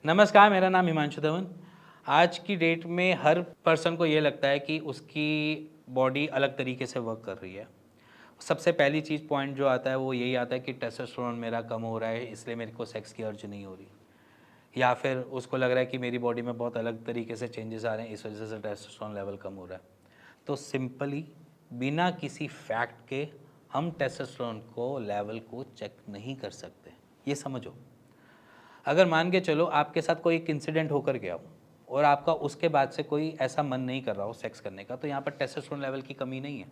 नमस्कार, मेरा नाम हिमांशु धवन। आज की डेट में हर पर्सन को ये लगता है कि उसकी बॉडी अलग तरीके से वर्क कर रही है। सबसे पहली चीज़ पॉइंट जो आता है वो यही आता है कि टेस्टोस्टेरोन मेरा कम हो रहा है, इसलिए मेरे को सेक्स की अर्ज नहीं हो रही। या फिर उसको लग रहा है कि मेरी बॉडी में बहुत अलग तरीके से चेंजेस आ रहे हैं, इस वजह से टेस्टोस्टेरोन लेवल कम हो रहा है। तो सिंपली बिना किसी फैक्ट के हम टेस्टोस्टेरोन को लेवल को चेक नहीं कर सकते, ये समझो। अगर मान के चलो आपके साथ कोई एक इंसिडेंट होकर गया हो और आपका उसके बाद से कोई ऐसा मन नहीं कर रहा हो सेक्स करने का, तो यहाँ पर टेस्टोस्टेरोन लेवल की कमी नहीं है,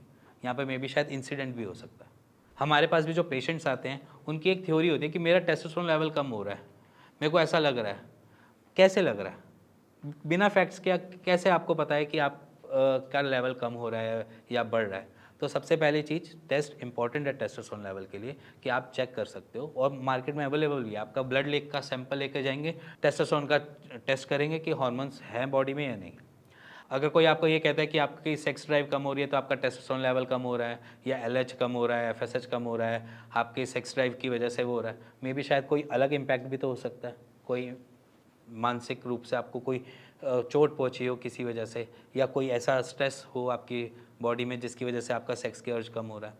यहाँ पर मे बी शायद इंसिडेंट भी हो सकता है। हमारे पास भी जो पेशेंट्स आते हैं उनकी एक थ्योरी होती है कि मेरा टेस्टोस्टेरोन लेवल कम हो रहा है, मेरे को ऐसा लग रहा है। कैसे लग रहा है? बिना फैक्ट्स के कैसे आपको पता है कि आप का लेवल कम हो रहा है या बढ़ रहा है? तो सबसे पहली चीज़, टेस्ट इंपॉर्टेंट है टेस्टोस्टेरोन लेवल के लिए कि आप चेक कर सकते हो, और मार्केट में अवेलेबल भी है। आपका ब्लड लेग का सैंपल लेके जाएंगे, टेस्टोस्टेरोन का टेस्ट करेंगे कि हार्मोन्स हैं बॉडी में या नहीं। अगर कोई आपको ये कहता है कि आपकी सेक्स ड्राइव कम हो रही है तो आपका टेस्टोस्टेरोन लेवल कम हो रहा है, या एलएच कम हो रहा है, एफएसएच कम हो रहा है, आपकी सेक्स ड्राइव की वजह से वो हो रहा है, मे बी शायद कोई अलग इम्पैक्ट भी तो हो सकता है। कोई मानसिक रूप से आपको कोई चोट पहुंची हो किसी वजह से, या कोई ऐसा स्ट्रेस हो आपकी बॉडी में जिसकी वजह से आपका सेक्स की अर्ज कम हो रहा है।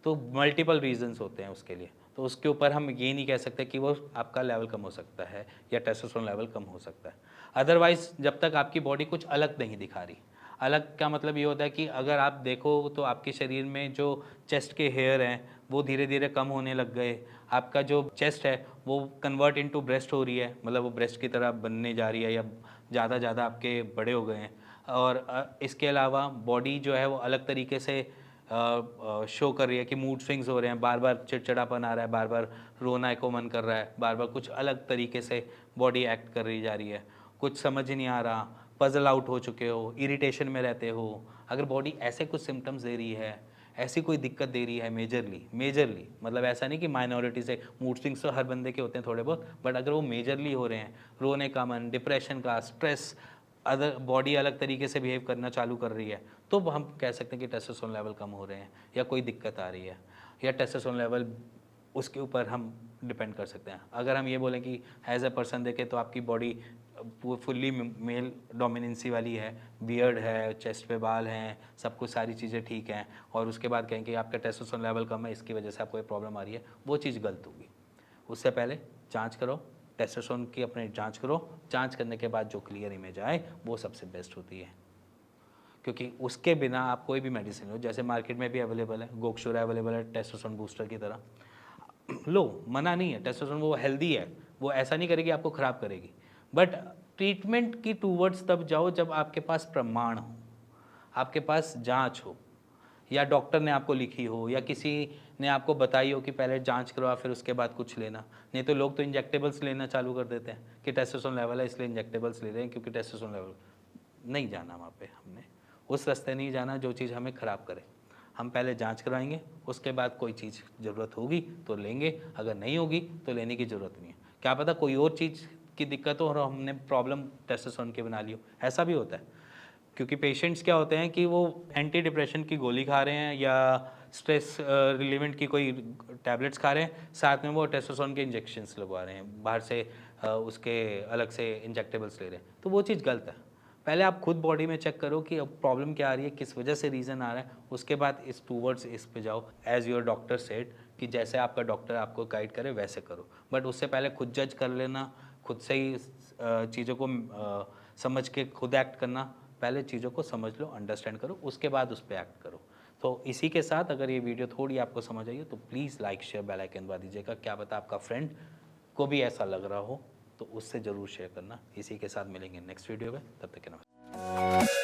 तो मल्टीपल रीजंस होते हैं उसके लिए। तो उसके ऊपर हम ये नहीं कह सकते कि वो आपका लेवल कम हो सकता है या टेस्टोस्टेरोन लेवल कम हो सकता है। अदरवाइज जब तक आपकी बॉडी कुछ अलग नहीं दिखा रही, अलग का मतलब ये होता है कि अगर आप देखो तो आपके शरीर में जो चेस्ट के हेयर हैं वो धीरे धीरे कम होने लग गए, आपका जो चेस्ट है वो कन्वर्ट इनटू ब्रेस्ट हो रही है, मतलब वो ब्रेस्ट की तरह बनने जा रही है, या ज़्यादा आपके बड़े हो गए हैं। और इसके अलावा बॉडी जो है वो अलग तरीके से शो कर रही है कि मूड स्विंग्स हो रहे हैं, बार बार चिड़चिड़ापन आ रहा है, बार बार रोना को मन कर रहा है, बार बार कुछ अलग तरीके से बॉडी एक्ट कर रही जा रही है, कुछ समझ नहीं आ रहा, पजल आउट हो चुके हो, इरिटेशन में रहते हो। अगर बॉडी ऐसे कुछ सिम्टम्स दे रही है, ऐसी कोई दिक्कत दे रही है मेजरली, मतलब ऐसा नहीं कि माइनॉरिटी से, मूड स्विंग्स तो हर बंदे के होते हैं थोड़े बहुत, बट अगर वो मेजरली हो रहे हैं, रोने का मन, डिप्रेशन का, स्ट्रेस, अदर बॉडी अलग तरीके से बिहेव करना चालू कर रही है, तो हम कह सकते हैं कि टेस्टोस्टेरोन लेवल कम हो रहे हैं या कोई दिक्कत आ रही है, या टेस्टोस्टेरोन लेवल उसके ऊपर हम डिपेंड कर सकते हैं। अगर हम ये बोलें कि एज ए पर्सन देखें तो आपकी बॉडी फुल्ली मेल डोमिनेंसी वाली है, बियर्ड है, चेस्ट पे बाल हैं, सब कुछ सारी चीज़ें ठीक हैं, और उसके बाद कहें कि आपका टेस्टोस्टेरोन लेवल कम है, इसकी वजह से आपको ये प्रॉब्लम आ रही है, वो चीज़ गलत होगी। उससे पहले जांच करो, टेस्टोस्टेरोन की अपने जांच करो, जांच करने के बाद जो क्लियर इमेज आए वो सबसे बेस्ट होती है, क्योंकि उसके बिना आप कोई भी मेडिसिन लो, जैसे मार्केट में भी अवेलेबल है, गोक्शोरा अवेलेबल है टेस्टोस्टेरोन बूस्टर की तरह, लो, मना नहीं है, टेस्टोस्टेरोन वो हेल्दी है, वो ऐसा नहीं करेगी आपको ख़राब करेगी, बट ट्रीटमेंट की टूवर्ड्स तब जाओ जब आपके पास प्रमाण हो, आपके पास जांच हो, या डॉक्टर ने आपको लिखी हो, या किसी ने आपको बताई हो कि पहले जांच करवा फिर उसके बाद कुछ लेना। नहीं तो लोग तो इंजेक्टेबल्स लेना चालू कर देते हैं कि टेस्टोस्टेरोन लेवल है इसलिए इंजेक्टेबल्स ले रहे हैं, क्योंकि टेस्टोस्टेरोन लेवल। नहीं जाना वहाँ पे, हमने उस रास्ते नहीं जाना जो चीज़ हमें ख़राब करे। हम पहले जांच कराएंगे, उसके बाद कोई चीज़ ज़रूरत होगी तो लेंगे, अगर नहीं होगी तो लेने की ज़रूरत नहीं है। क्या पता कोई और चीज़ की दिक्कत हो और हमने प्रॉब्लम टेस्टोस्टेरोन की बना ली हो, ऐसा भी होता है। क्योंकि पेशेंट्स क्या होते हैं कि वो एंटी डिप्रेशन की गोली खा रहे हैं या स्ट्रेस रिलीवेंट की कोई टैबलेट्स खा रहे हैं, साथ में वो टेस्टोस्टेरोन के इंजेक्शंस लगवा रहे हैं, बाहर से उसके अलग से इंजेक्टेबल्स ले रहे हैं, तो वो चीज़ गलत है। पहले आप खुद बॉडी में चेक करो कि अब प्रॉब्लम क्या आ रही है, किस वजह से रीज़न आ रहा है, उसके बाद इस टूवर्ड्स इस पे जाओ, एज योर डॉक्टर सेड कि जैसे आपका डॉक्टर आपको गाइड करे वैसे करो। बट उससे पहले खुद जज कर लेना, खुद से ही चीज़ों को समझ के खुद एक्ट करना, पहले चीज़ों को समझ लो, अंडरस्टैंड करो, उसके बाद उस पर एक्ट करो। तो इसी के साथ अगर ये वीडियो थोड़ी आपको समझ आई हो तो please like share bell icon दबा दीजिएगा। क्या पता आपका फ्रेंड को भी ऐसा लग रहा हो तो उससे ज़रूर शेयर करना। इसी के साथ मिलेंगे नेक्स्ट वीडियो में, तब तक के नमस्कार।